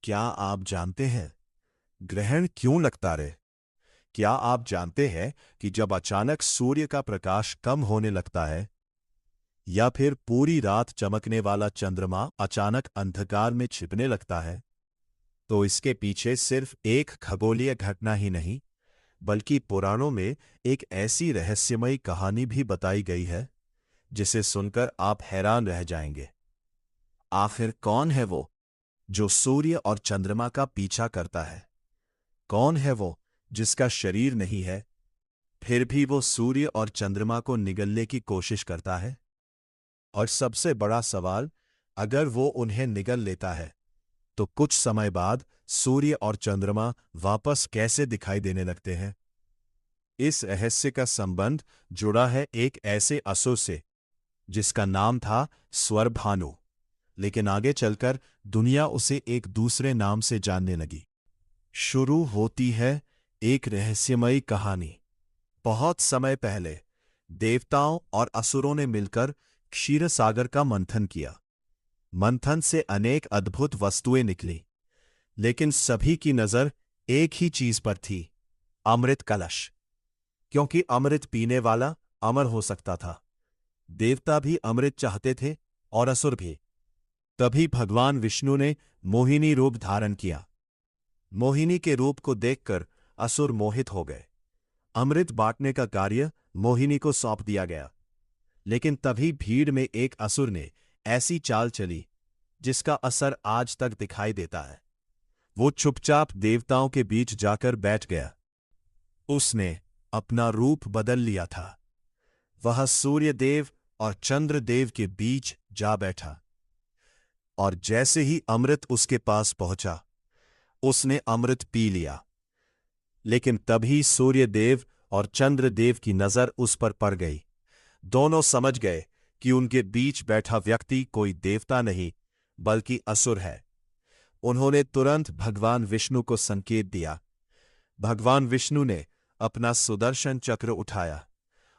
क्या आप जानते हैं ग्रहण क्यों लगता रहे? क्या आप जानते हैं कि जब अचानक सूर्य का प्रकाश कम होने लगता है या फिर पूरी रात चमकने वाला चंद्रमा अचानक अंधकार में छिपने लगता है, तो इसके पीछे सिर्फ एक खगोलीय घटना ही नहीं, बल्कि पुराणों में एक ऐसी रहस्यमयी कहानी भी बताई गई है जिसे सुनकर आप हैरान रह जाएंगे। आखिर कौन है वो जो सूर्य और चंद्रमा का पीछा करता है? कौन है वो जिसका शरीर नहीं है, फिर भी वो सूर्य और चंद्रमा को निगलने की कोशिश करता है? और सबसे बड़ा सवाल, अगर वो उन्हें निगल लेता है, तो कुछ समय बाद सूर्य और चंद्रमा वापस कैसे दिखाई देने लगते हैं? इस रहस्य का संबंध जुड़ा है एक ऐसे असुर से जिसका नाम था स्वरभानु, लेकिन आगे चलकर दुनिया उसे एक दूसरे नाम से जानने लगी। शुरू होती है एक रहस्यमयी कहानी। बहुत समय पहले देवताओं और असुरों ने मिलकर क्षीर सागर का मंथन किया। मंथन से अनेक अद्भुत वस्तुएं निकली, लेकिन सभी की नजर एक ही चीज पर थी, अमृत कलश। क्योंकि अमृत पीने वाला अमर हो सकता था। देवता भी अमृत चाहते थे और असुर भी। तभी भगवान विष्णु ने मोहिनी रूप धारण किया। मोहिनी के रूप को देखकर असुर मोहित हो गए। अमृत बांटने का कार्य मोहिनी को सौंप दिया गया। लेकिन तभी भीड़ में एक असुर ने ऐसी चाल चली जिसका असर आज तक दिखाई देता है। वो चुपचाप देवताओं के बीच जाकर बैठ गया। उसने अपना रूप बदल लिया था। वह सूर्यदेव और चंद्रदेव के बीच जा बैठा, और जैसे ही अमृत उसके पास पहुंचा, उसने अमृत पी लिया। लेकिन तभी सूर्यदेव और चंद्रदेव की नजर उस पर पड़ गई। दोनों समझ गए कि उनके बीच बैठा व्यक्ति कोई देवता नहीं, बल्कि असुर है। उन्होंने तुरंत भगवान विष्णु को संकेत दिया। भगवान विष्णु ने अपना सुदर्शन चक्र उठाया,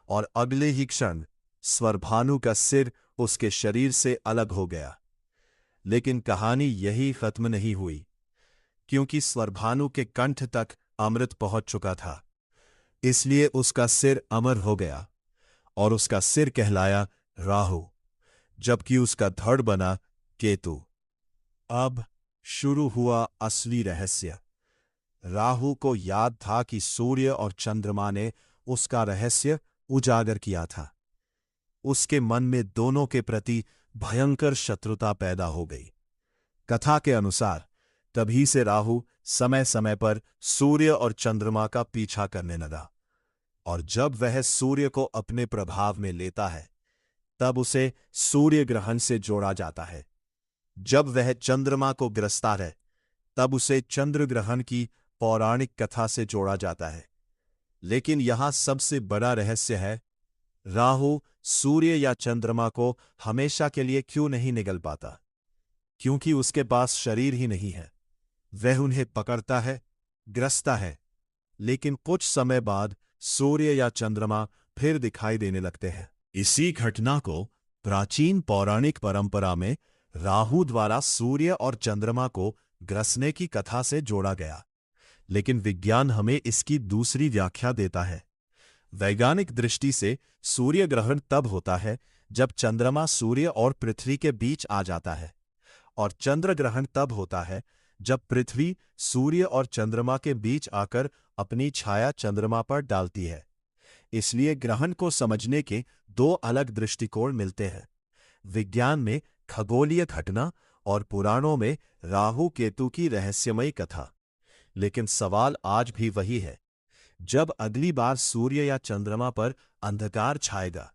और अगले ही क्षण स्वरभानु का सिर उसके शरीर से अलग हो गया। लेकिन कहानी यही खत्म नहीं हुई, क्योंकि स्वरभानु के कंठ तक अमृत पहुंच चुका था। इसलिए उसका सिर अमर हो गया, और उसका सिर कहलाया राहु, जबकि उसका धड़ बना केतु। अब शुरू हुआ असली रहस्य। राहु को याद था कि सूर्य और चंद्रमा ने उसका रहस्य उजागर किया था। उसके मन में दोनों के प्रति भयंकर शत्रुता पैदा हो गई। कथा के अनुसार तभी से राहु समय समय पर सूर्य और चंद्रमा का पीछा करने लगा, और जब वह सूर्य को अपने प्रभाव में लेता है, तब उसे सूर्य ग्रहण से जोड़ा जाता है। जब वह चंद्रमा को ग्रसता है, तब उसे चंद्र ग्रहण की पौराणिक कथा से जोड़ा जाता है। लेकिन यहां सबसे बड़ा रहस्य है, राहु सूर्य या चंद्रमा को हमेशा के लिए क्यों नहीं निगल पाता? क्योंकि उसके पास शरीर ही नहीं है। वह उन्हें पकड़ता है, ग्रसता है, लेकिन कुछ समय बाद सूर्य या चंद्रमा फिर दिखाई देने लगते हैं। इसी घटना को प्राचीन पौराणिक परंपरा में राहु द्वारा सूर्य और चंद्रमा को ग्रसने की कथा से जोड़ा गया। लेकिन विज्ञान हमें इसकी दूसरी व्याख्या देता है। वैज्ञानिक दृष्टि से सूर्य ग्रहण तब होता है जब चंद्रमा सूर्य और पृथ्वी के बीच आ जाता है, और चंद्र ग्रहण तब होता है जब पृथ्वी सूर्य और चंद्रमा के बीच आकर अपनी छाया चंद्रमा पर डालती है। इसलिए ग्रहण को समझने के दो अलग दृष्टिकोण मिलते हैं, विज्ञान में खगोलीय घटना और पुराणों में राहु केतु की रहस्यमयी कथा। लेकिन सवाल आज भी वही है, जब अगली बार सूर्य या चंद्रमा पर अंधकार छाएगा,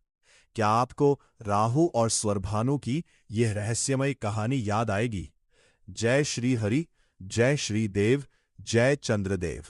क्या आपको राहु और स्वरभानु की यह रहस्यमयी कहानी याद आएगी? जय श्री हरि, जय श्री देव, जय चंद्रदेव।